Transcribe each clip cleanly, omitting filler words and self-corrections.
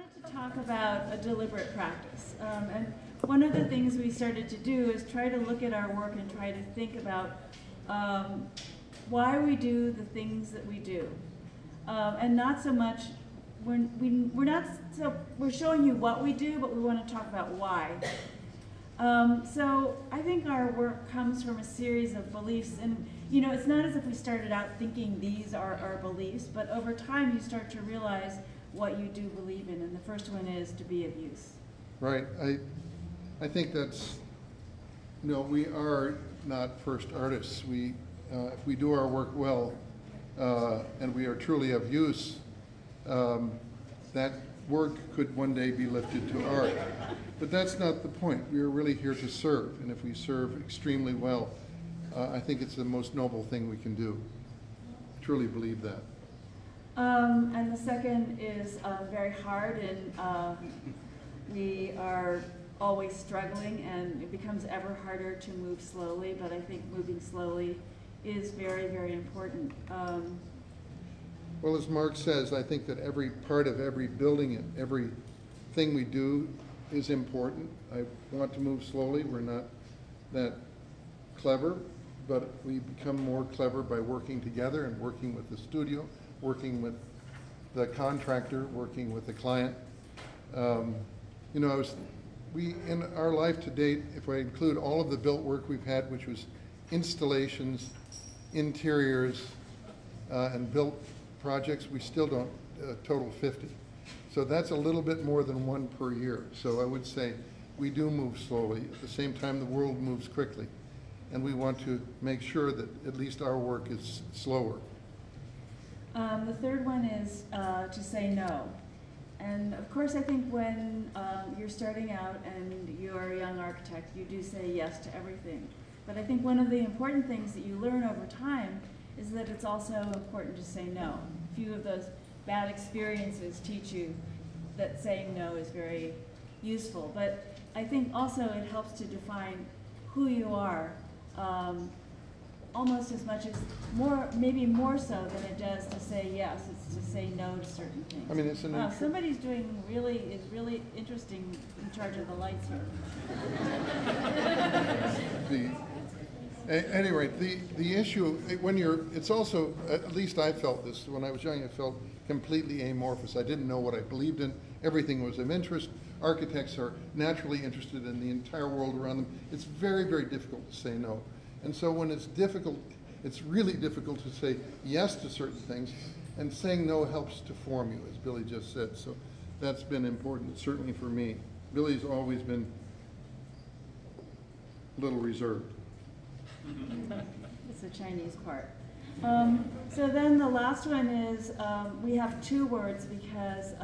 wanted to talk about a deliberate practice. And one of the things we started to do is try to look at our work and try to think about why we do the things that we do. And not so much, we're showing you what we do, but we want to talk about why. So I think our work comes from a series of beliefs, and you know, it's not as if we started out thinking these are our beliefs, but over time you start to realize what you do believe in, and the first one is to be of use. Right. I think that's, you know, we are not first artists. We, if we do our work well, and we are truly of use, that work could one day be lifted to art. But that's not the point. We are really here to serve, and if we serve extremely well, I think it's the most noble thing we can do. I truly believe that. And the second is very hard, and we are always struggling, and it becomes ever harder to move slowly, but I think moving slowly is very, very important. Well, as Mark says, I think that every part of every building and every thing we do is important. I want to move slowly. We're not that clever, but we become more clever by working together and working with the studio, working with the contractor, working with the client. You know, in our life to date, if I include all of the built work we've had, which was installations, interiors, and built projects, we still don't total 50. So that's a little bit more than one per year. So I would say we do move slowly. At the same time, the world moves quickly. And we want to make sure that at least our work is slower. The third one is to say no. And of course, I think when you're starting out and you're a young architect, you do say yes to everything. But I think one of the important things that you learn over time is that it's also important to say no. A few of those bad experiences teach you that saying no is very useful. But I think also it helps to define who you are, almost as much as maybe more so than it does to say yes. It's to say no to certain things. I mean, it's wow, somebody's is really interesting in charge of the lights here. Anyway, the issue when it's also, at least I felt this when I was young. I felt completely amorphous. I didn't know what I believed in. Everything was of interest. Architects are naturally interested in the entire world around them. It's very, very difficult to say no. And so when it's difficult, it's really difficult to say yes to certain things, and saying no helps to form you, as Billie just said. So that's been important, certainly for me. Billie's always been a little reserved. It's the Chinese part. So then the last one is, we have two words because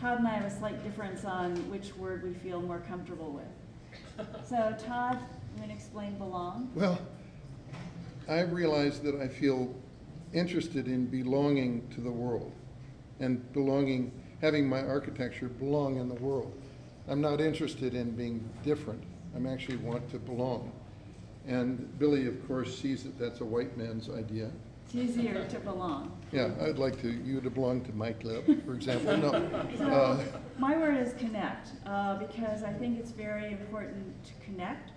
Todd and I have a slight difference on which word we feel more comfortable with. So Todd, I'm going to explain belong. Well, I realized that I feel interested in belonging to the world and having my architecture belong in the world. I'm not interested in being different. I actually want to belong. And Billie, of course, sees that that's a white man's idea. It's easier to belong. Yeah, I'd like you to belong to my club, for example. No. So my word is connect, because I think it's very important to connect,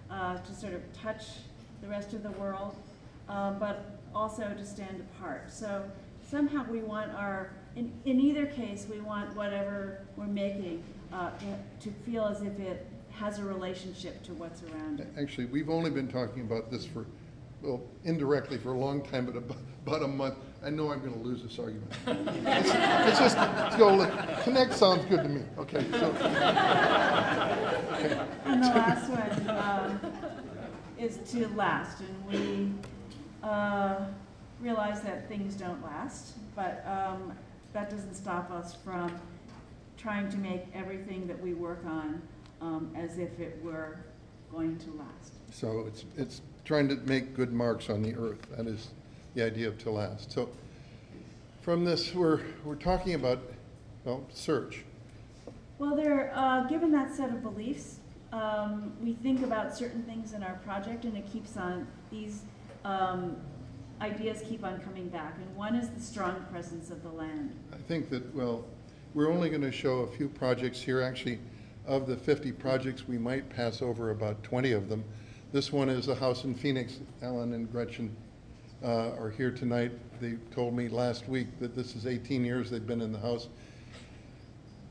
to sort of touch the rest of the world, but also to stand apart. So somehow we want in either case, we want whatever we're making to feel as if it has a relationship to what's around it. Actually, we've only been talking about this indirectly for a long time, but about a month. I know I'm going to lose this argument. let's go. Connect sounds good to me. Okay. So. Okay. And the last one is to last, and we realize that things don't last, but that doesn't stop us from trying to make everything that we work on as if it were going to last. So it's trying to make good marks on the earth. That is the idea of to last. So from this, we're talking about, well, search. Well, given that set of beliefs, we think about certain things in our project, and it keeps on, these ideas keep on coming back. And one is the strong presence of the land. I think that, well, we're only going to show a few projects here. Actually, of the 50 projects, we might pass over about 20 of them. This one is a house in Phoenix. Alan and Gretchen are here tonight. They told me last week that this is 18 years they've been in the house.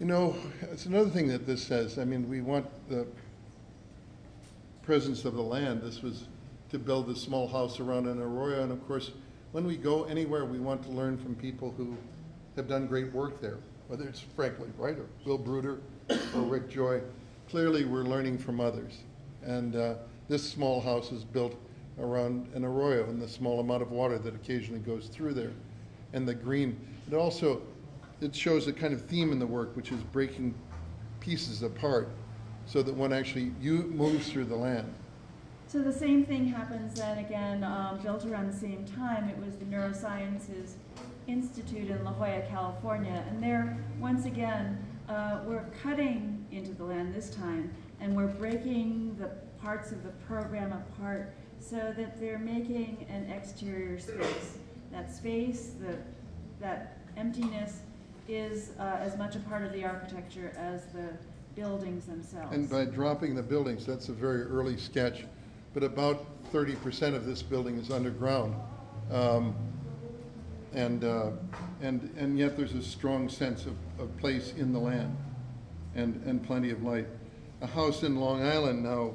You know, it's another thing that this says. I mean, we want the presence of the land. This was to build this small house around an arroyo, and of course, when we go anywhere, we want to learn from people who have done great work there, whether it's Frank Lloyd Wright or Bill Bruder or Rick Joy. Clearly, we're learning from others. And this small house is built around an arroyo and the small amount of water that occasionally goes through there. And the green, it shows a kind of theme in the work, which is breaking pieces apart so that one actually moves through the land. So the same thing happens then again, built around the same time. It was the Neurosciences Institute in La Jolla, California. And there, once again, we're cutting into the land this time, and we're breaking the parts of the program apart so that they're making an exterior space. That space, that emptiness is as much a part of the architecture as the buildings themselves. And by dropping the buildings, that's a very early sketch, but about 30% of this building is underground. And yet there's a strong sense of place in the land and plenty of light. A house in Long Island now,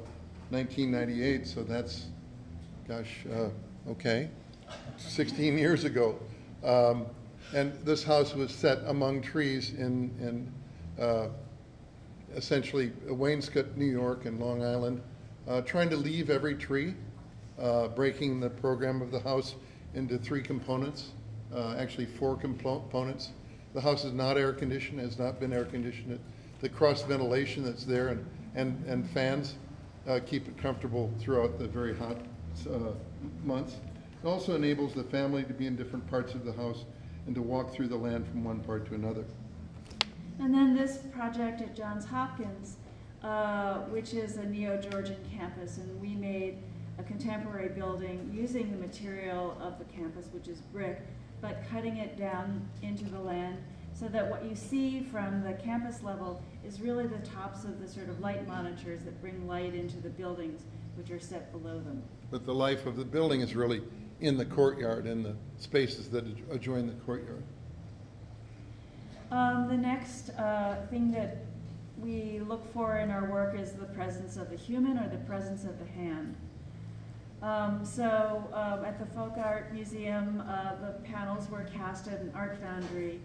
1998, so that's, gosh, okay, 16 years ago. And this house was set among trees in essentially Wainscott, New York, and Long Island, trying to leave every tree, breaking the program of the house into 3 components, actually 4 components. The house is not air conditioned, has not been air conditioned. The cross ventilation that's there and fans keep it comfortable throughout the very hot months. It also enables the family to be in different parts of the house and to walk through the land from one part to another. And then this project at Johns Hopkins, which is a neo-Georgian campus, and we made a contemporary building using the material of the campus, which is brick, but cutting it down into the land so that what you see from the campus level is really the tops of the sort of light monitors that bring light into the buildings, which are set below them. But the life of the building is really in the courtyard, in the spaces that adjoin the courtyard. The next thing that we look for in our work is the presence of the human or the presence of the hand. At the Folk Art Museum, the panels were cast at an art foundry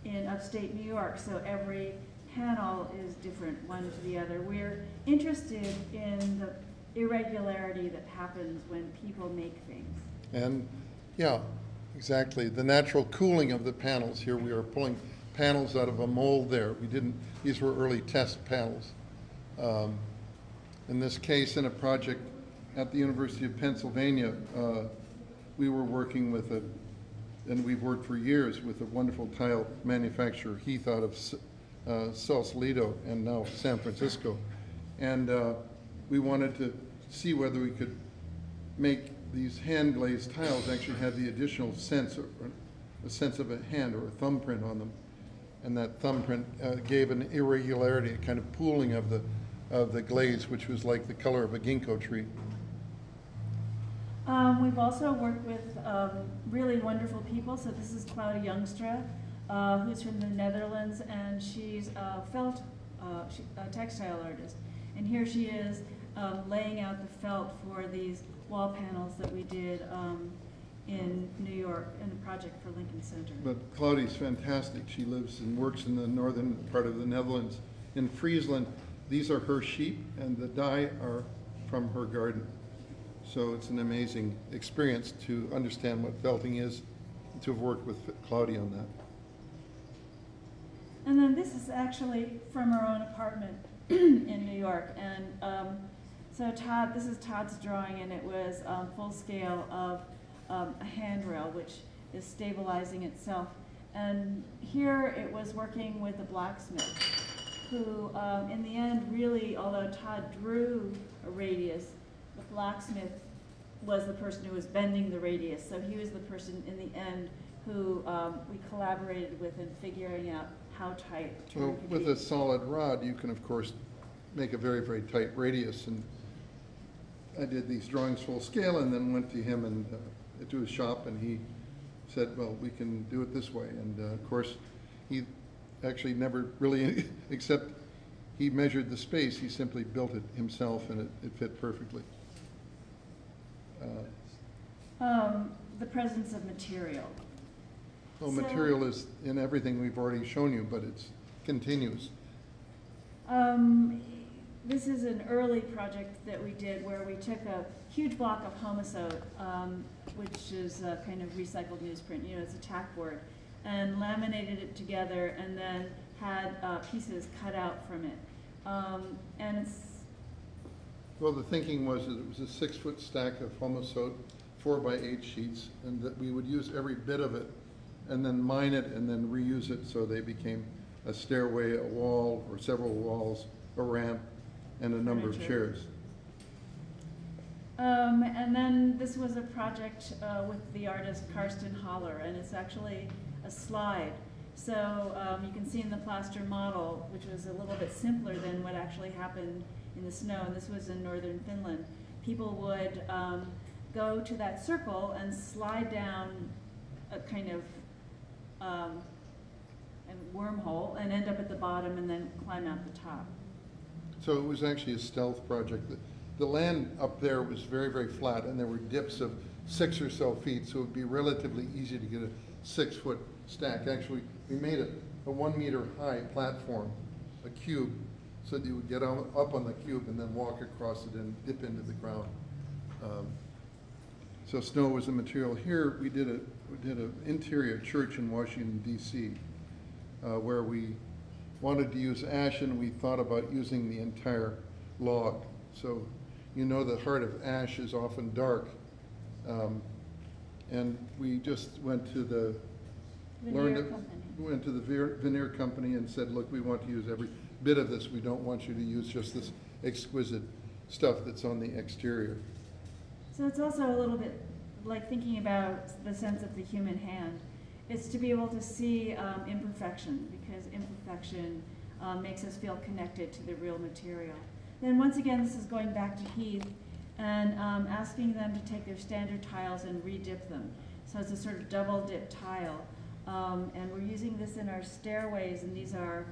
in upstate New York, so every panel is different one to the other. We're interested in the irregularity that happens when people make things. And yeah, exactly. The natural cooling of the panels. Here we are pulling panels out of a mold there. These were early test panels. In this case, in a project at the University of Pennsylvania, we were working with and we've worked for years with a wonderful tile manufacturer, Heath, out of Sausalito and now San Francisco. And we wanted to see whether we could make these hand-glazed tiles actually have the additional sense, or a sense of a hand or a thumbprint on them. And that thumbprint gave an irregularity, a kind of pooling of the glaze, which was like the color of a ginkgo tree. We've also worked with really wonderful people. So this is Claudia Youngstra, who's from the Netherlands, and she's a textile artist. And here she is laying out the felt for these wall panels that we did in New York in a project for Lincoln Center. But Claudia's fantastic. She lives and works in the northern part of the Netherlands. In Friesland, these are her sheep, and the dye are from her garden. So it's an amazing experience to understand what felting is, and to have worked with Claudia on that. And then this is actually from her own apartment in New York. And so this is Todd's drawing, and it was full scale of a handrail, which is stabilizing itself. And here it was working with a blacksmith who, in the end, really, although Todd drew a radius, the blacksmith was the person who was bending the radius. So he was the person in the end who we collaborated with in figuring out how tight a turn Well, could with be. a solid rod, you can of course make a very, very tight radius, and I did these drawings full scale and then went to him and to his shop, and he said, well, we can do it this way. And of course, he actually never really, except he measured the space, he simply built it himself, and it fit perfectly. The presence of material. Well, So- material is in everything we've already shown you, but it's continuous. This is an early project that we did where we took a huge block of homosote, which is a kind of recycled newsprint, you know, it's a tack board, and laminated it together and then had pieces cut out from it. And it's, Well, the thinking was that it was a 6-foot stack of homosote, 4x8 sheets, and that we would use every bit of it and then mine it and then reuse it so they became a stairway, a wall, or several walls, a ramp, and a number of Furniture. chairs. and then this was a project with the artist Karsten Haller, and it's actually a slide. So you can see in the plaster model, which was a little bit simpler than what actually happened in the snow, and this was in northern Finland. People would go to that circle and slide down a kind of a wormhole and end up at the bottom and then climb out the top. So it was actually a stealth project. The land up there was very, very flat, and there were dips of 6 or so feet, so it would be relatively easy to get a 6-foot stack. Actually, we made it a 1 meter high platform, a cube, so that you would get up on the cube and then walk across it and dip into the ground. So snow was the material. Here we did an interior church in Washington, D.C., where we wanted to use ash, and we thought about using the entire log. So you know the heart of ash is often dark. And we just went to the went to the veneer company and said, look, we want to use every bit of this. We don't want you to use just this exquisite stuff that's on the exterior. So it's also a little bit like thinking about the sense of the human hand. It's to be able to see imperfection, because imperfection makes us feel connected to the real material. Then once again, this is going back to Heath and asking them to take their standard tiles and re-dip them. So it's a sort of double dip tile. And we're using this in our stairways, and these are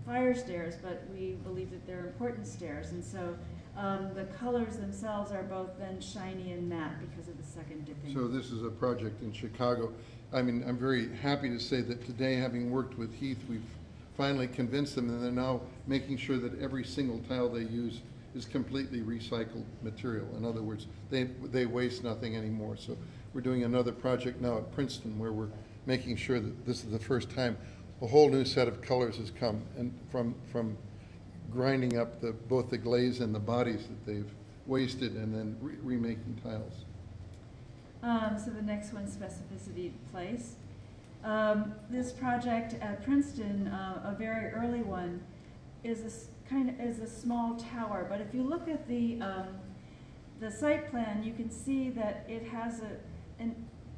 fire stairs, but we believe that they're important stairs. And so the colors themselves are both then shiny and matte because of the second dipping. So this is a project in Chicago. I mean, I'm very happy to say that today, having worked with Heath, we've finally convinced them, and they're now making sure that every single tile they use is completely recycled material. In other words, they waste nothing anymore. So we're doing another project now at Princeton where we're making sure that this is the first time a whole new set of colors has come, and from grinding up both the glaze and the bodies that they've wasted, and then remaking tiles. So the next one, Specificity place. This project at Princeton, a very early one, is a small tower. But if you look at the site plan, you can see that it has a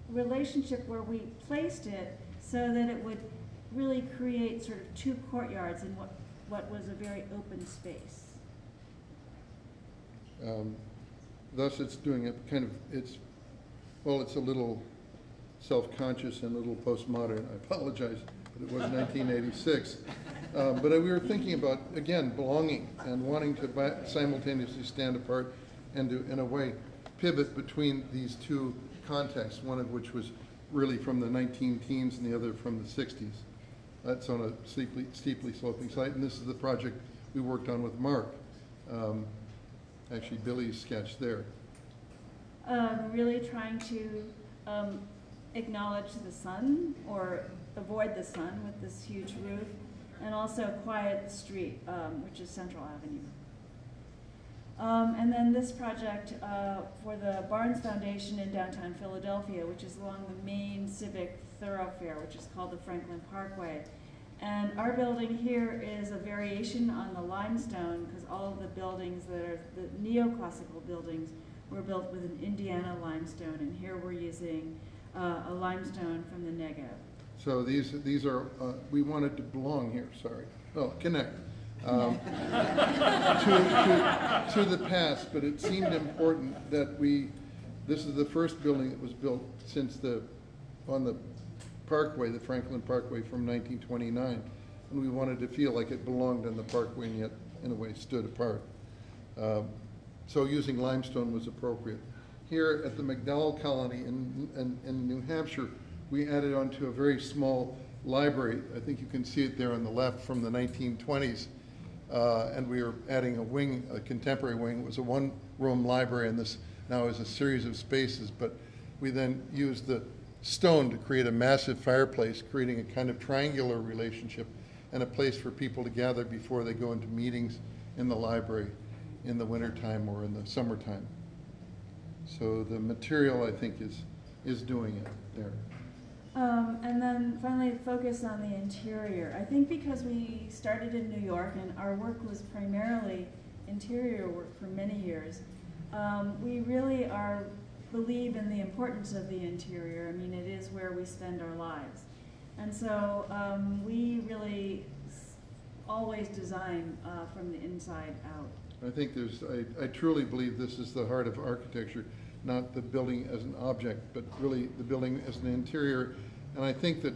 relationship where we placed it so that it would really create sort of 2 courtyards in what was a very open space. Thus, it's doing it kind of, it's a little self-conscious and a little postmodern. I apologize, but it was 1986. But we were thinking about, again, belonging and wanting to simultaneously stand apart and to, in a way, pivot between these 2 contexts, one of which was really from the 19-teens and the other from the 60s. That's on a steeply sloping site, and this is the project we worked on with Mark. Actually, Billie's sketch there. Really trying to acknowledge the sun, or avoid the sun with this huge roof, and also quiet the street, which is Central Avenue. And then this project for the Barnes Foundation in downtown Philadelphia, which is along the main civic thoroughfare, which is called the Franklin Parkway. And our building here is a variation on the limestone, because all of the buildings that are the neoclassical buildings were built with an Indiana limestone, and here we're using a limestone from the Negev. So these are, we wanted to belong here, sorry. Oh, connect. To the past, but it seemed important that this is the first building that was built since on the Parkway, the Franklin Parkway from 1929, and we wanted to feel like it belonged on the Parkway and yet, in a way, stood apart. So using limestone was appropriate. Here at the McDowell Colony in New Hampshire, we added onto a very small library. I think you can see it there on the left from the 1920s. And we are adding a wing, a contemporary wing. It was a one-room library, and this now is a series of spaces. But we then used the stone to create a massive fireplace, creating a kind of triangular relationship and a place for people to gather before they go into meetings in the library in the wintertime or in the summertime. So the material, I think, is doing it there. And then finally, focus on the interior. I think because we started in New York and our work was primarily interior work for many years, we really believe in the importance of the interior. I mean, it is where we spend our lives. And so we really always design from the inside out. I think I truly believe this is the heart of architecture, not the building as an object, but really the building as an interior. And I think that,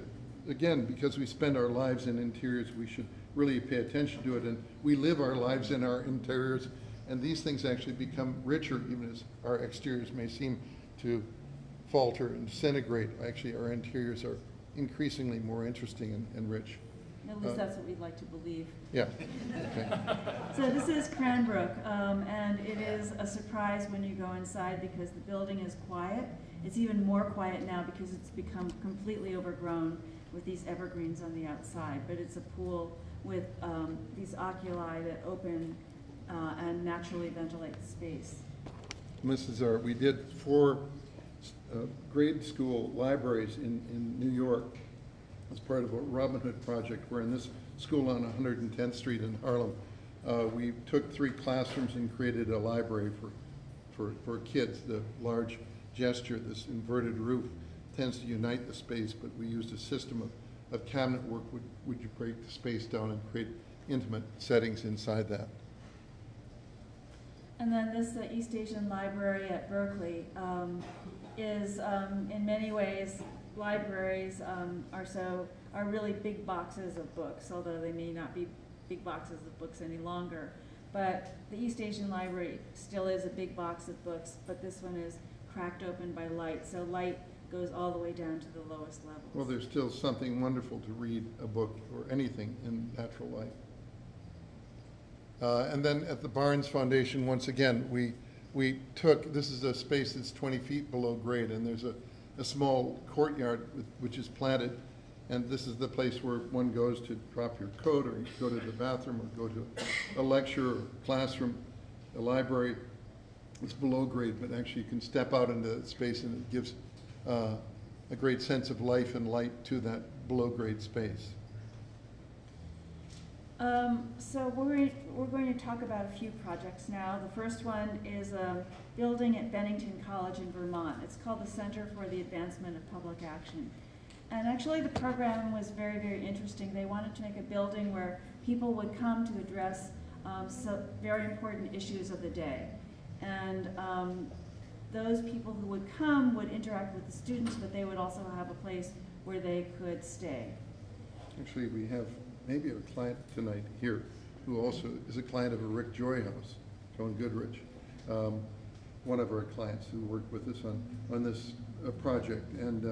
again, because we spend our lives in interiors, we should really pay attention to it. And we live our lives in our interiors, and these things actually become richer, even as our exteriors may seem to falter and disintegrate. Actually, our interiors are increasingly more interesting and rich. At least that's what we'd like to believe. Yeah. Okay. So this is Cranbrook, and it is a surprise when you go inside because the building is quiet. It's even more quiet now because it's become completely overgrown with these evergreens on the outside. But it's a pool with these oculi that open and naturally ventilate the space. This is we did 4 grade school libraries in New York as part of a Robin Hood project. We're in this school on 110th Street in Harlem. We took 3 classrooms and created a library for kids. The large gesture, this inverted roof, tends to unite the space, but we used a system of cabinet work would you break the space down and create intimate settings inside that. And then this East Asian Library at Berkeley is in many ways, libraries are really big boxes of books, although they may not be big boxes of books any longer. But the East Asian Library still is a big box of books, but this one is cracked open by light, so light goes all the way down to the lowest levels. Well, there's still something wonderful to read a book or anything in natural light. And then at the Barnes Foundation, once again, we took, this is a space that's 20 feet below grade, and there's a small courtyard which is planted, and this is the place where one goes to drop your coat or go to the bathroom or go to a lecture or classroom, a library. It's below grade, but actually you can step out into that space and it gives a great sense of life and light to that below grade space. So we're going to talk about a few projects now. The first one is a building at Bennington College in Vermont. It's called the Center for the Advancement of Public Action. And actually the program was very, very interesting. They wanted to make a building where people would come to address some very important issues of the day. And those people who would come would interact with the students, but they would also have a place where they could stay. Actually, we have maybe a client tonight here who also is a client of a Rick Joy House, Joan Goodrich, one of our clients who worked with us on this project. And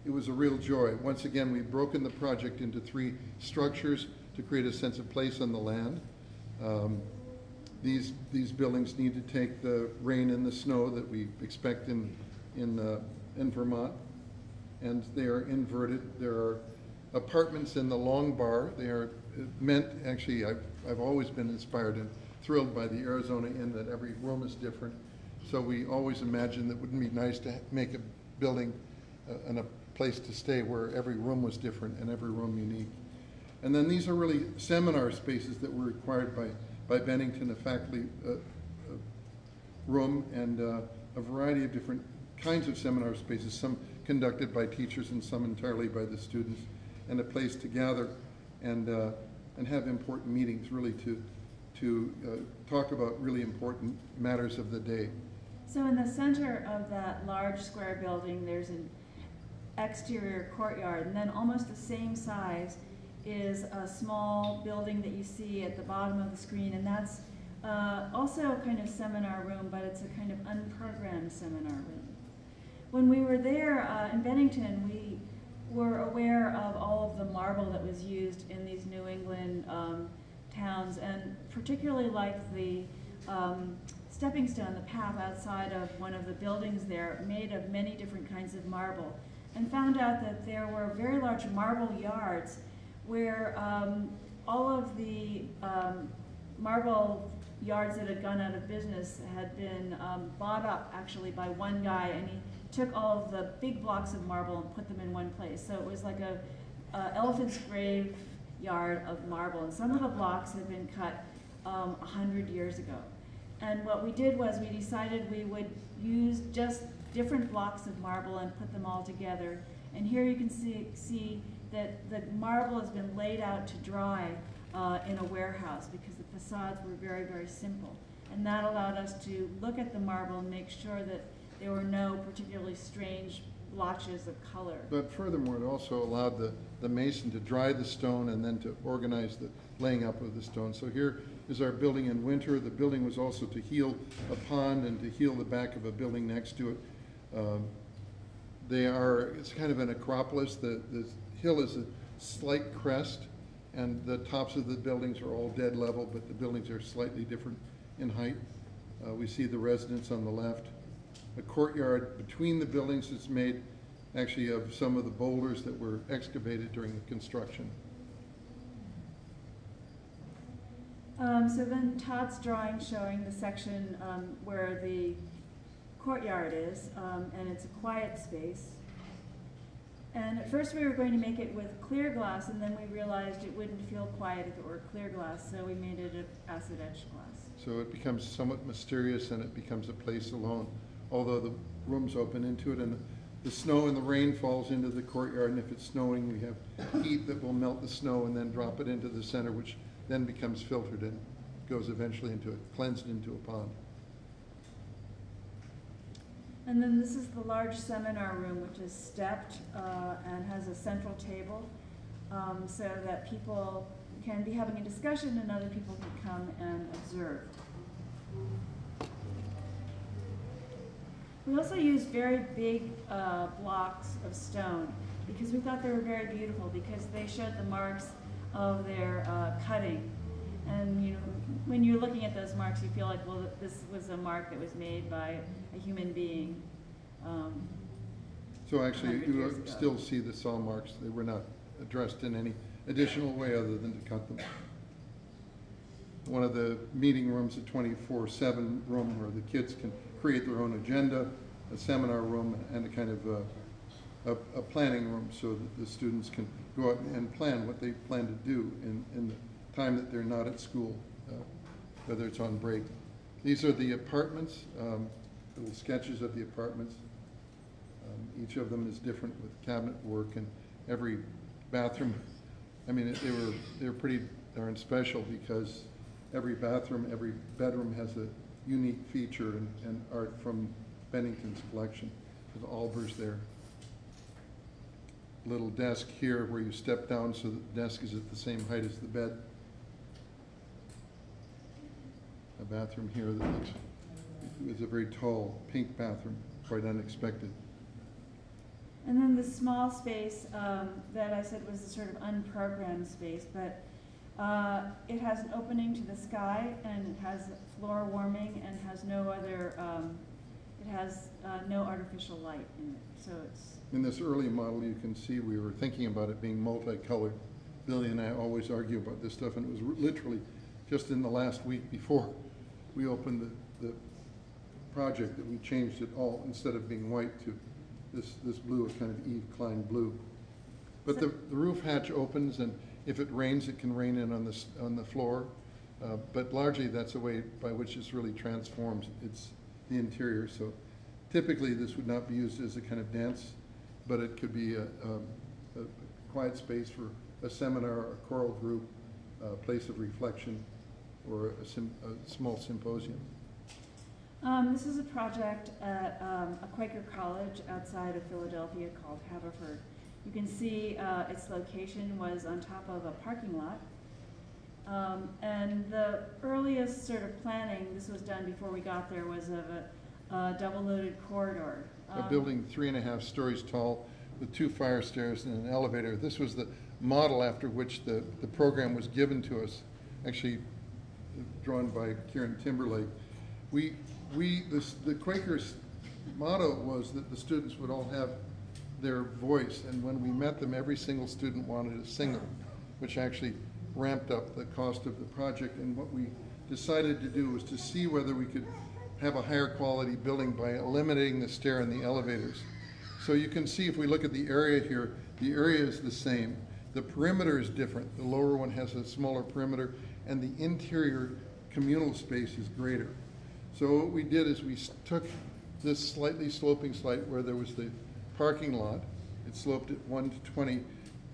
it was a real joy. Once again, we've broken the project into 3 structures to create a sense of place on the land. These buildings need to take the rain and the snow that we expect in Vermont, and they are inverted. There are apartments in the long bar. They are meant, actually, I've always been inspired and thrilled by the Arizona Inn that every room is different. So we always imagined that it wouldn't be nice to make a building and a place to stay where every room was different and every room unique. And then these are really seminar spaces that were required by Bennington, a faculty room and a variety of different kinds of seminar spaces, some conducted by teachers and some entirely by the students, and a place to gather and have important meetings, really to talk about really important matters of the day. So in the center of that large square building, there's an exterior courtyard, and then almost the same size is a small building that you see at the bottom of the screen, and that's also a kind of seminar room, but it's a kind of unprogrammed seminar room. When we were there in Bennington, we were aware of all of the marble that was used in these New England towns, and particularly like the stepping stone, the path outside of one of the buildings there, made of many different kinds of marble, and found out that there were very large marble yards where all of the marble yards that had gone out of business had been bought up actually by one guy, and he took all of the big blocks of marble and put them in one place. So it was like a elephant's grave yard of marble, and some of the blocks had been cut 100 years ago. And what we did was we decided we would use just different blocks of marble and put them all together. And here you can see that the marble has been laid out to dry in a warehouse because the facades were very, very simple. And that allowed us to look at the marble and make sure that there were no particularly strange blotches of color. But furthermore, it also allowed the mason to dry the stone and then to organize the laying up of the stone. So here is our building in winter. The building was also to heal a pond and to heal the back of a building next to it. It's kind of an acropolis. The hill is a slight crest, and the tops of the buildings are all dead level, but the buildings are slightly different in height. We see the residence on the left. A courtyard between the buildings is made actually of some of the boulders that were excavated during the construction. So then Todd's drawing showing the section where the courtyard is, and it's a quiet space. And at first we were going to make it with clear glass, and then we realized it wouldn't feel quiet if it were clear glass, so we made it an acid etched glass. So it becomes somewhat mysterious, and it becomes a place alone, although the rooms open into it, and the snow and the rain falls into the courtyard, and if it's snowing, we have heat that will melt the snow and then drop it into the center, which then becomes filtered and goes eventually cleansed into a pond. And then this is the large seminar room, which is stepped and has a central table so that people can be having a discussion and other people can come and observe. We also used very big blocks of stone because we thought they were very beautiful because they showed the marks of their cutting. And you know, when you're looking at those marks, you feel like, well, this was a mark that was made by a human being. So actually, you still see the saw marks. They were not addressed in any additional way other than to cut them. One of the meeting rooms, a 24/7 room where the kids can create their own agenda, a seminar room, and a kind of a planning room so that the students can go out and plan what they plan to do in the time that they're not at school, whether it's on break. These are the apartments, little sketches of the apartments. Each of them is different with cabinet work, and every bathroom, I mean, they were pretty darn special because every bathroom, every bedroom has a unique feature and art from Bennington's collection. There's Albers there. Little desk here where you step down so that the desk is at the same height as the bed. A bathroom here that is a very tall pink bathroom, quite unexpected. And then the small space that I said was a sort of unprogrammed space, but it has an opening to the sky, and it has floor warming, and has no other, it has no artificial light in it. So it's... In this early model, you can see we were thinking about it being multicolored. Billy and I always argue about this stuff, and it was literally just in the last week before we opened the project that we changed it all, instead of being white, to this blue, a kind of Eve Klein blue. But the roof hatch opens, and if it rains, it can rain in on the floor. But largely, that's a way by which this really transforms the interior. So Typically, this would not be used as a kind of dance, but it could be a quiet space for a seminar, a choral group, a place of reflection, or a small symposium. This is a project at a Quaker College outside of Philadelphia called Haverford. You can see its location was on top of a parking lot. And the earliest sort of planning, this was done before we got there, was of a double-loaded corridor. A building 3.5 stories tall with 2 fire stairs and an elevator. This was the model after which the program was given to us, actually drawn by Kieran Timberlake. The Quakers' motto was that the students would all have their voice, and when we met them, every single student wanted a single, which actually ramped up the cost of the project. And what we decided to do was to see whether we could have a higher quality building by eliminating the stair and the elevators. So you can see, if we look at the area here, the area is the same. The perimeter is different. The lower one has a smaller perimeter, and the interior communal space is greater. So what we did is we took this slightly sloping site where there was the parking lot, it sloped at 1 to 20,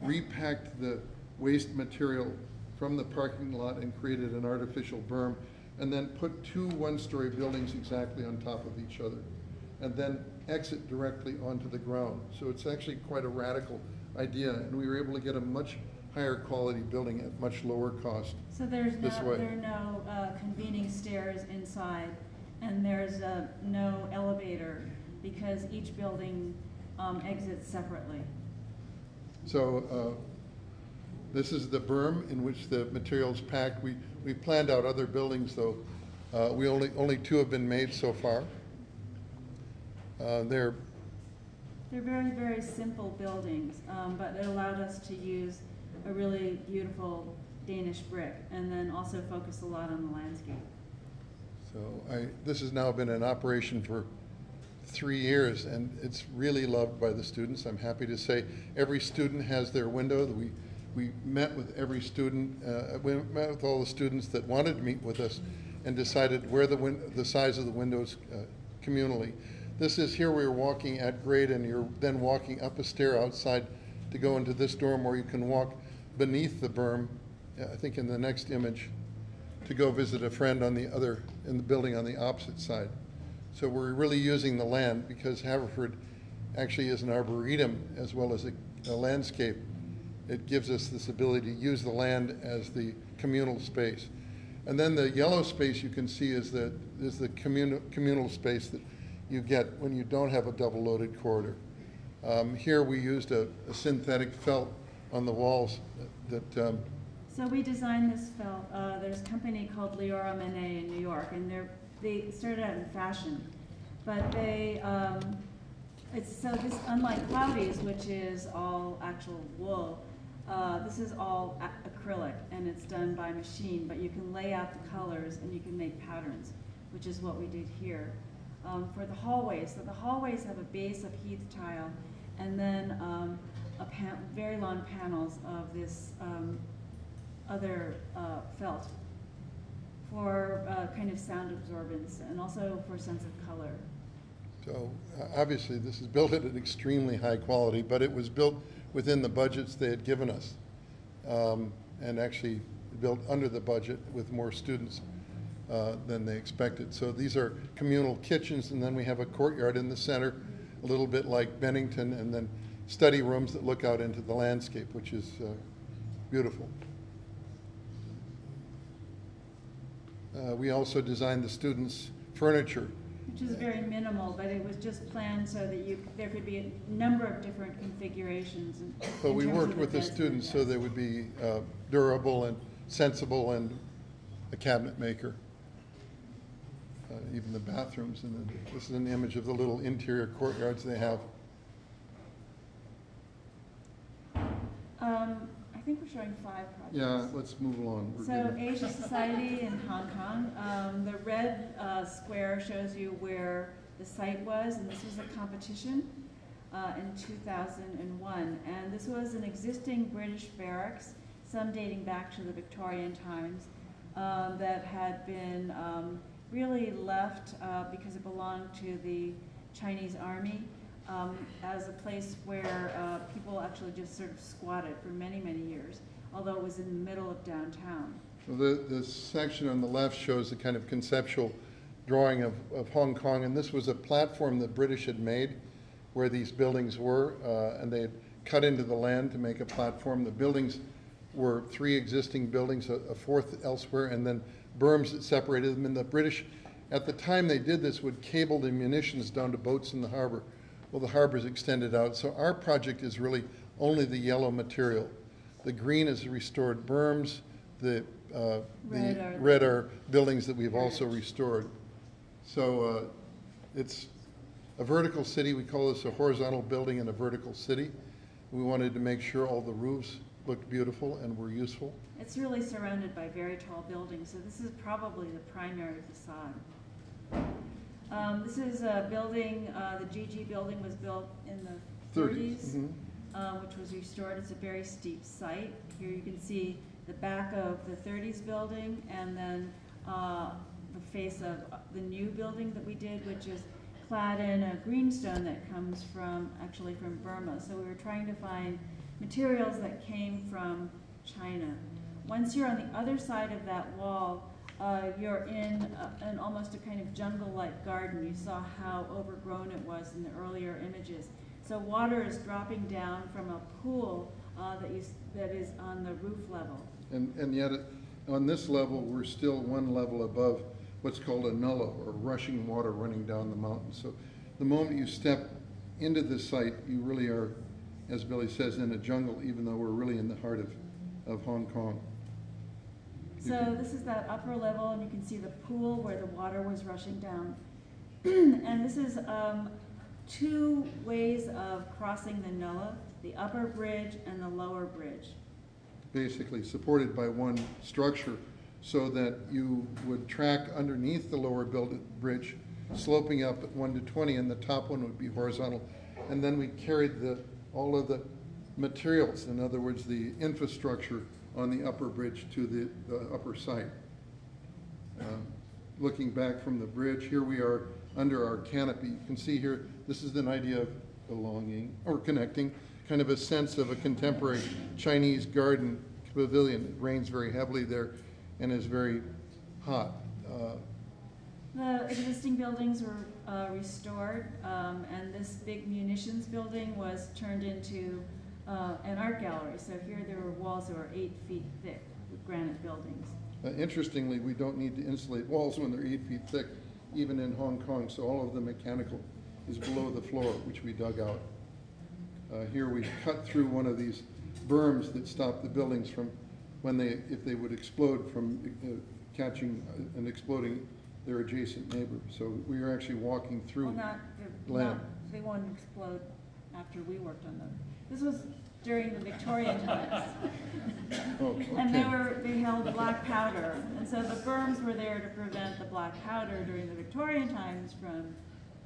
repacked the waste material from the parking lot and created an artificial berm, and then put 2 one-story buildings exactly on top of each other, and then exit directly onto the ground. So it's actually quite a radical idea, and we were able to get a much higher quality building at much lower cost. So there are no convening stairs inside, and there's no elevator, because each building exits separately. So this is the berm in which the material is packed. We planned out other buildings, though. Only 2 have been made so far. They're very, very simple buildings, but it allowed us to use a really beautiful Danish brick, and then also focus a lot on the landscape. So this has now been in operation for 3 years, and it's really loved by the students. I'm happy to say every student has their window. We met with every student, we met with all the students that wanted to meet with us, and decided where the size of the windows communally. This is here we were walking at grade, and you're then walking up a stair outside to go into this dorm, where you can walk beneath the berm, I think in the next image, to go visit a friend in the building on the opposite side. So we're really using the land, because Haverford actually is an arboretum as well as a landscape. It gives us this ability to use the land as the communal space. And then the yellow space you can see is the communal space that you get when you don't have a double-loaded corridor. Here we used a synthetic felt on the walls So we designed this felt. There's a company called Leora Manet in New York, and they started out in fashion, but this, unlike Cloudy's, which is all actual wool, this is all acrylic, and it's done by machine, but you can lay out the colors and you can make patterns, which is what we did here. For the hallways, so the hallways have a base of heath tile, and then very long panels of this other felt for kind of sound absorbance, and also for sense of color. So obviously this is built at an extremely high quality, but it was built within the budgets they had given us, and actually built under the budget with more students than they expected. So these are communal kitchens, and then we have a courtyard in the center, a little bit like Bennington, and then study rooms that look out into the landscape, which is beautiful. We also designed the students' furniture. Which is very minimal, but it was just planned so that there could be a number of different configurations. But we worked with the students so they would be durable and sensible, and a cabinet maker. Even the bathrooms, and this is an image of the little interior courtyards they have. I think we're showing 5 projects. Yeah, let's move along. So Asia Society in Hong Kong. The red square shows you where the site was, and this was a competition in 2001. And this was an existing British barracks, some dating back to the Victorian times, that had been really left because it belonged to the Chinese army as a place where people actually just sort of squatted for many, many years, although it was in the middle of downtown. Well, the section on the left shows the kind of conceptual drawing of Hong Kong, and this was a platform the British had made where these buildings were, and they had cut into the land to make a platform. The buildings were 3 existing buildings, a fourth elsewhere, and then berms that separated them. And the British, at the time they did this, would cable the munitions down to boats in the harbor. Well, the harbor's extended out, so our project is really only the yellow material. The green is restored berms, the red are buildings that we've also restored. So it's a vertical city. We call this a horizontal building in a vertical city. We wanted to make sure all the roofs looked beautiful and were useful. It's really surrounded by very tall buildings, so this is probably the primary facade. This is a building, the GG building was built in the 30s, which was restored. It's a very steep site. Here you can see the back of the 30s building, and then the face of the new building that we did, which is clad in a greenstone that comes from, actually from Burma. So we were trying to find materials that came from China. Once you're on the other side of that wall, you're in almost a kind of jungle-like garden. You saw how overgrown it was in the earlier images. So water is dropping down from a pool that is on the roof level. And yet, on this level, we're still one level above what's called a nullah, or rushing water running down the mountain. So the moment you step into this site, you really are, as Billie says, in a jungle, even though we're really in the heart of Hong Kong. So this is that upper level, and you can see the pool where the water was rushing down. And this is 2 ways of crossing the nullah, the upper bridge and the lower bridge. Basically supported by one structure, so that you would track underneath the lower bridge, sloping up at 1 to 20, and the top one would be horizontal. And then we carried all of the materials, in other words, the infrastructure, on the upper bridge to the upper site. Looking back from the bridge, here we are under our canopy. You can see here, this is an idea of belonging, or connecting, kind of a sense of a contemporary Chinese garden pavilion. It rains very heavily there and is very hot. The existing buildings were restored, and this big munitions building was turned into an art gallery. So here there were walls that were 8 feet thick with granite buildings. Interestingly, we don't need to insulate walls when they're 8 feet thick, even in Hong Kong, so all of the mechanical is below the floor, which we dug out. Here we cut through one of these berms that stop the buildings from, if they would explode, from catching and exploding their adjacent neighbor. So we are actually walking through land. They won't explode after we worked on them. This was during the Victorian times. Oh, okay. And they held black powder. And so the berms were there to prevent the black powder during the Victorian times from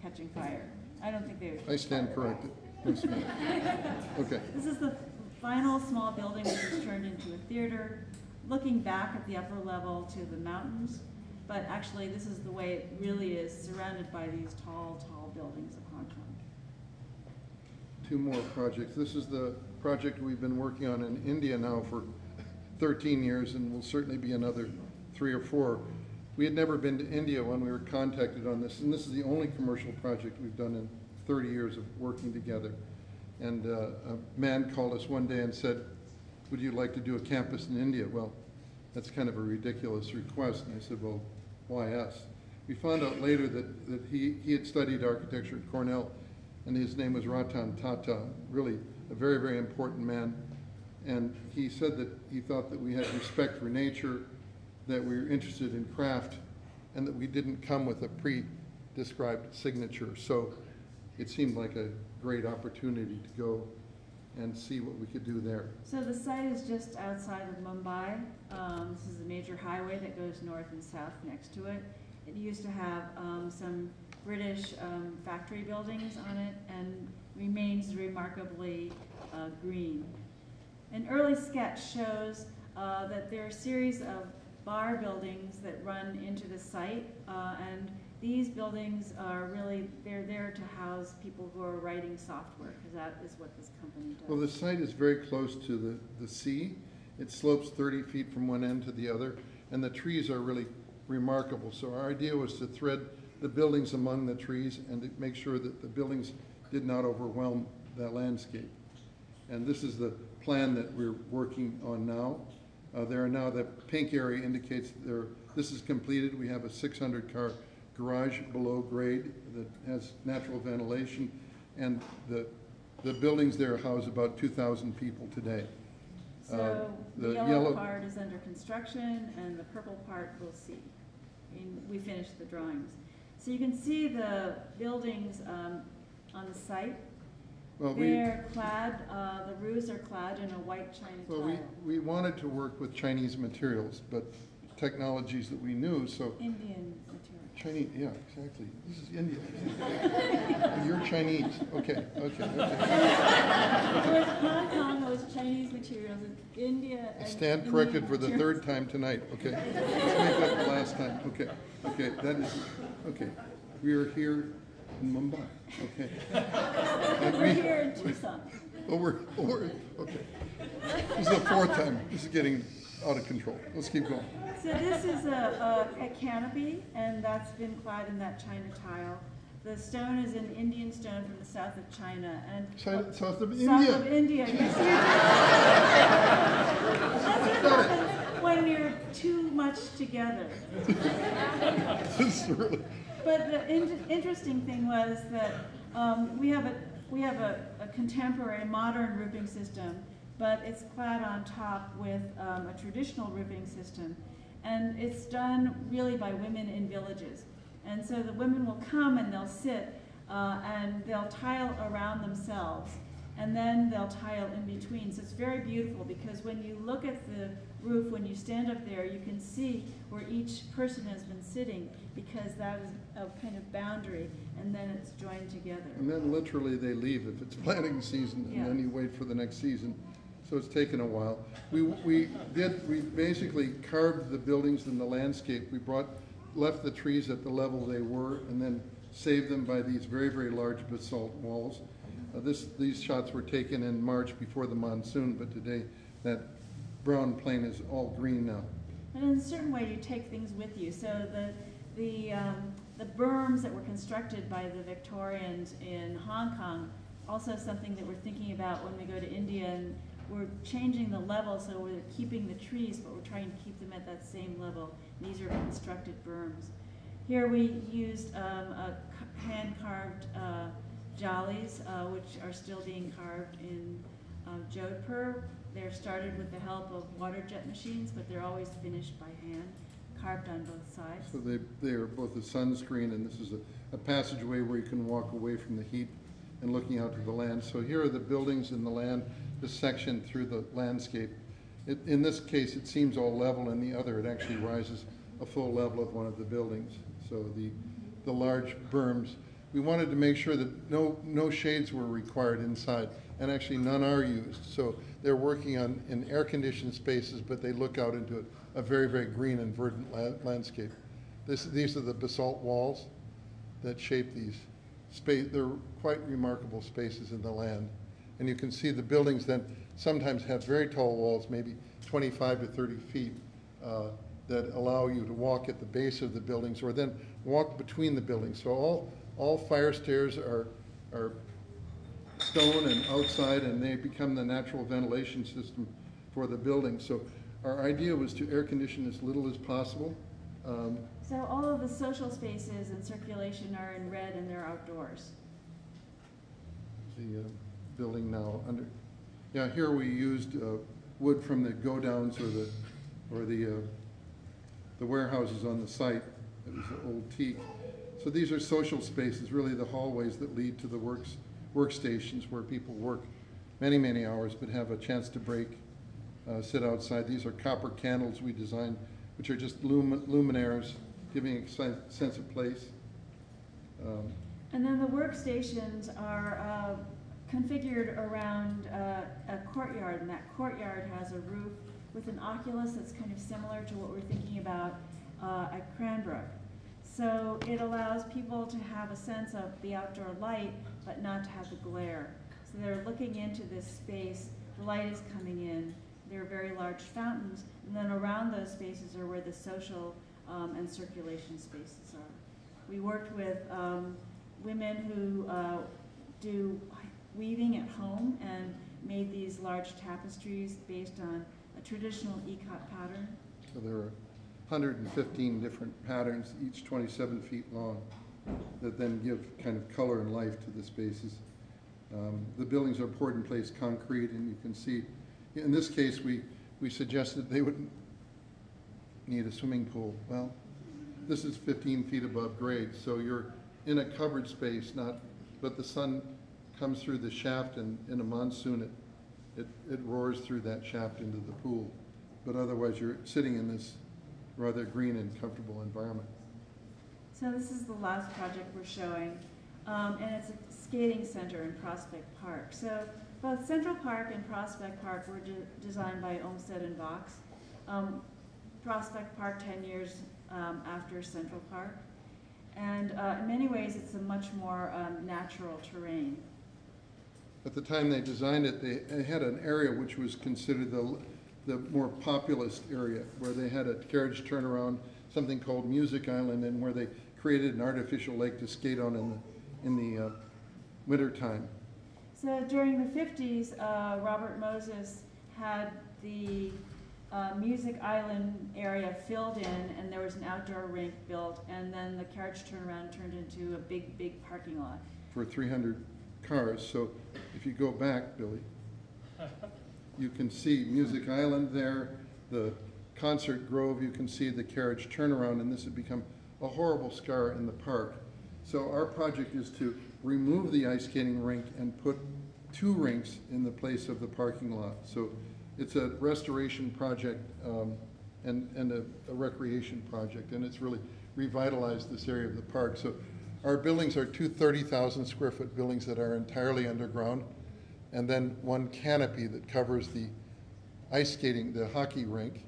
catching fire. I don't think they would. I stand corrected. Okay. This is the final small building which was turned into a theater, looking back at the upper level to the mountains. But actually, this is the way it really is, surrounded by these tall, tall buildings of Hong Kong. 2 more projects. This is the project we've been working on in India now for 13 years, and will certainly be another 3 or 4. We had never been to India when we were contacted on this, and this is the only commercial project we've done in 30 years of working together. And a man called us one day and said, would you like to do a campus in India? Well, that's kind of a ridiculous request. And I said, well, why us? We found out later that he had studied architecture at Cornell, and his name was Ratan Tata, really a very, very important man. And he said that he thought that we had respect for nature, that we were interested in craft, and that we didn't come with a pre-described signature. So it seemed like a great opportunity to go and see what we could do there. So the site is just outside of Mumbai. This is a major highway that goes north and south next to it. It used to have some British factory buildings on it, and remains remarkably green. An early sketch shows that there are a series of bar buildings that run into the site, and these buildings are really, they're there to house people who are writing software, because that is what this company does. Well, the site is very close to the sea. It slopes 30 feet from one end to the other, and the trees are really remarkable. So our idea was to thread the buildings among the trees and to make sure that the buildings did not overwhelm that landscape. And this is the plan that we're working on now. There are now, the pink area indicates this is completed. We have a 600-car garage below grade that has natural ventilation, and the buildings there house about 2,000 people today. So the yellow part is under construction, and the purple part we'll see. We finished the drawings. So you can see the buildings on the site. Well, they're clad, the roofs are clad in a white china tile. Well, we wanted to work with Chinese materials, but technologies that we knew, so. Indian materials. Chinese, yeah, exactly. This is India. You're Chinese. Okay. It was Hong Kong, it was Chinese materials. India. I stand corrected Indian for the materials. third time tonight. Okay. Let's make up the last time. Okay. Okay. That is okay. We are here in Mumbai. Okay. We're here in Tucson. We're okay. This is the fourth time. This is getting out of control. Let's keep going. So this is a canopy, and that's been clad in that china tile. The stone is an Indian stone from the south of China, and south of India. South of India. You see, that's what happens when you're too much together. Really. But the interesting thing was that we have a contemporary, modern roofing system, but it's clad on top with a traditional roofing system, and it's done really by women in villages. And so the women will come and they'll sit and they'll tile around themselves, and then they'll tile in between. So it's very beautiful, because when you look at the roof, when you stand up there, you can see where each person has been sitting, because that is a kind of boundary, and then it's joined together. And then literally they leave if it's planting season, and then you wait for the next season. So it's taken a while. We basically carved the buildings in the landscape. We left the trees at the level they were, and then saved them by these very, very large basalt walls. These shots were taken in March before the monsoon, but today that brown plain is all green now. And in a certain way, you take things with you. So the berms that were constructed by the Victorians in Hong Kong, also something that we're thinking about when we go to India, and we're changing the level, so we're keeping the trees, but we're trying to keep them at that same level. These are constructed berms. Here we used hand-carved jollies, which are still being carved in Jodhpur. They're started with the help of water jet machines, but they're always finished by hand, carved on both sides. So they are both a sunscreen, and this is a passageway where you can walk away from the heat and looking out to the land. So here are the buildings in the land, this section through the landscape. In this case, it seems all level, and the other, it actually rises a full level of one of the buildings. So the large berms. We wanted to make sure that no shades were required inside, and actually none are used. So they're working in air-conditioned spaces, but they look out into a very, very green and verdant landscape. These are the basalt walls that shape these space. They're quite remarkable spaces in the land. And you can see the buildings then sometimes have very tall walls, maybe 25 to 30 feet, that allow you to walk at the base of the buildings, or then walk between the buildings. So all fire stairs are stone and outside, and they become the natural ventilation system for the building. So our idea was to air condition as little as possible. So all of the social spaces and circulation are in red, and they're outdoors. The building now here we used wood from the go-downs or the warehouses on the site. It was the old teak. So these are social spaces, really the hallways that lead to the workstations where people work many, many hours, but have a chance to break, sit outside. These are copper candles we designed, which are just luminaires, giving a sense of place. And then the workstations are configured around a courtyard, and that courtyard has a roof with an oculus that's kind of similar to what we're thinking about at Cranbrook. So it allows people to have a sense of the outdoor light, but not to have the glare. So they're looking into this space, the light is coming in, there are very large fountains, and then around those spaces are where the social and circulation spaces are. We worked with women who do weaving at home and made these large tapestries based on a traditional ikat pattern. So there are 115 different patterns, each 27 feet long, that then give kind of color and life to the spaces. The buildings are poured in place concrete, and you can see, in this case, we suggested they wouldn't need a swimming pool. Well, this is 15 feet above grade, so you're in a covered space, but the sun comes through the shaft, and in a monsoon it roars through that shaft into the pool. But otherwise you're sitting in this rather green and comfortable environment. So this is the last project we're showing, and it's a skating center in Prospect Park. So both Central Park and Prospect Park were designed by Olmsted and Vox. Prospect Park 10 years after Central Park. And in many ways it's a much more natural terrain. At the time they designed it, they had an area which was considered the more populous area, where they had a carriage turnaround, something called Music Island, and where they created an artificial lake to skate on in the winter time. So during the 50s, Robert Moses had the Music Island area filled in, and there was an outdoor rink built, and then the carriage turnaround turned into a big parking lot. For 300 cars. So if you go back, Billy, you can see Music Island there, the Concert Grove, you can see the carriage turnaround, and this had become a horrible scar in the park. So our project is to remove the ice skating rink and put 2 rinks in the place of the parking lot. So it's a restoration project and a recreation project, and it's really revitalized this area of the park. So our buildings are 2 30,000 square foot buildings that are entirely underground, and then 1 canopy that covers the ice skating, the hockey rink.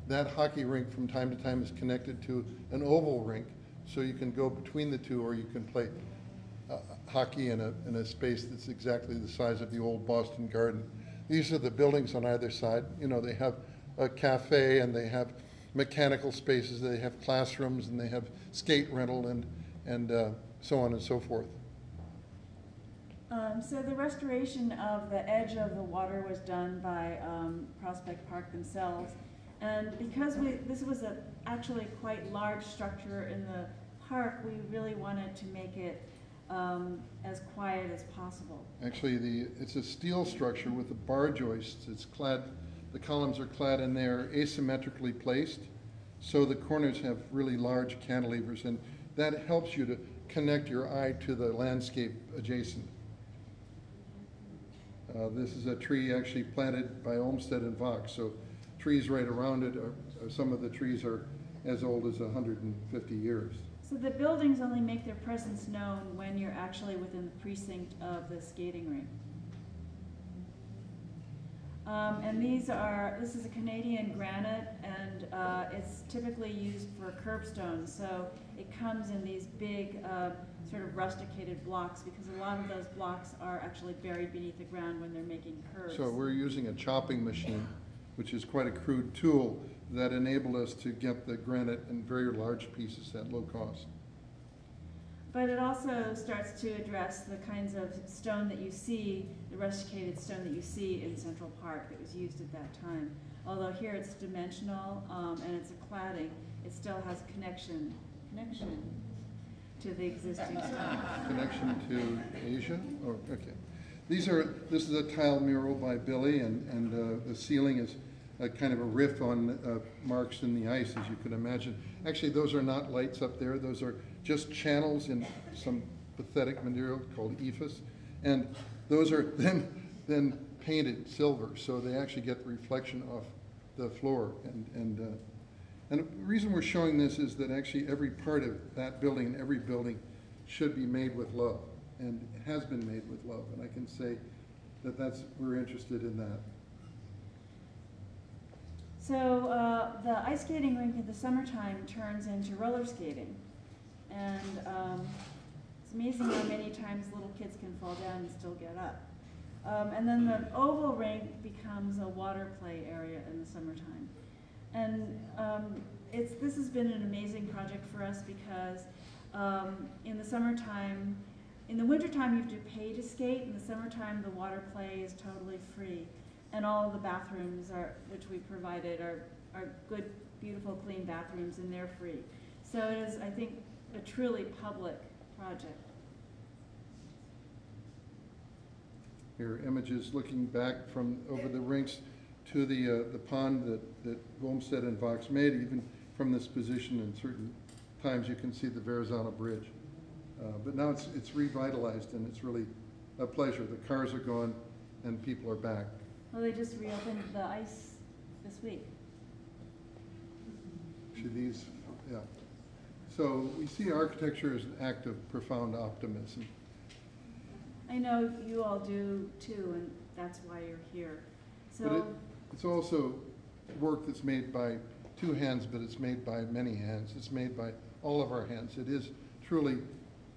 That hockey rink from time to time is connected to an oval rink, so you can go between the two, or you can play hockey in a space that's exactly the size of the old Boston Garden. These are the buildings on either side. You know, they have a cafe, and they have mechanical spaces, they have classrooms, and they have skate rental, and so on and so forth. So the restoration of the edge of the water was done by Prospect Park themselves. And because this was actually quite large structure in the park, we really wanted to make it as quiet as possible. Actually, it's a steel structure with the bar joists. It's clad, the columns are clad, and they're asymmetrically placed, so the corners have really large cantilevers, and that helps you to connect your eye to the landscape adjacent. This is a tree actually planted by Olmsted and Vox, so trees right around it, some of the trees are as old as 150 years. So the buildings only make their presence known when you're actually within the precinct of the skating rink. And this is a Canadian granite, and it's typically used for curbstones. So it comes in these big sort of rusticated blocks, because a lot of those blocks are actually buried beneath the ground when they're making curbs. So we're using a chopping machine, which is quite a crude tool that enabled us to get the granite in very large pieces at low cost. But it also starts to address the kinds of stone that you see, the rusticated stone that you see in Central Park that was used at that time. Although here it's dimensional and it's a cladding, it still has connection to the existing stone. Connection to Asia? Oh, okay. This is a tile mural by Billie, and the ceiling is a kind of a riff on marks in the ice, as you could imagine. Actually, those are not lights up there. Those are just channels in some pathetic material called ephes, and those are then painted silver, so they actually get the reflection off the floor. And the reason we're showing this is that actually every part of that building and every building should be made with love, and has been made with love, and I can say that we're interested in that. So the ice skating rink in the summertime turns into roller skating. And it's amazing how many times little kids can fall down and still get up. And then the oval rink becomes a water play area in the summertime. And this has been an amazing project for us because in the summertime, in the wintertime you have to pay to skate. In the summertime the water play is totally free. And all of the bathrooms which we provided are good, beautiful, clean bathrooms, and they're free. So it is, I think, a truly public project. Here, images looking back from over the rinks to the pond that Olmsted and Vox made. Even from this position, in certain times you can see the Verrazano Bridge. But now it's revitalized, and it's really a pleasure. The cars are gone, and people are back. Well, they just reopened the ice this week. These, yeah. So we see architecture as an act of profound optimism. I know you all do too, and that's why you're here. But So it's also work that's made by two hands, but it's made by many hands. It's made by all of our hands. It is truly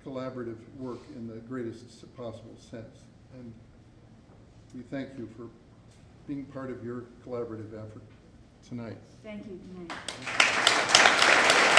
collaborative work in the greatest possible sense. And we thank you for being part of your collaborative effort tonight. thank you. Good night.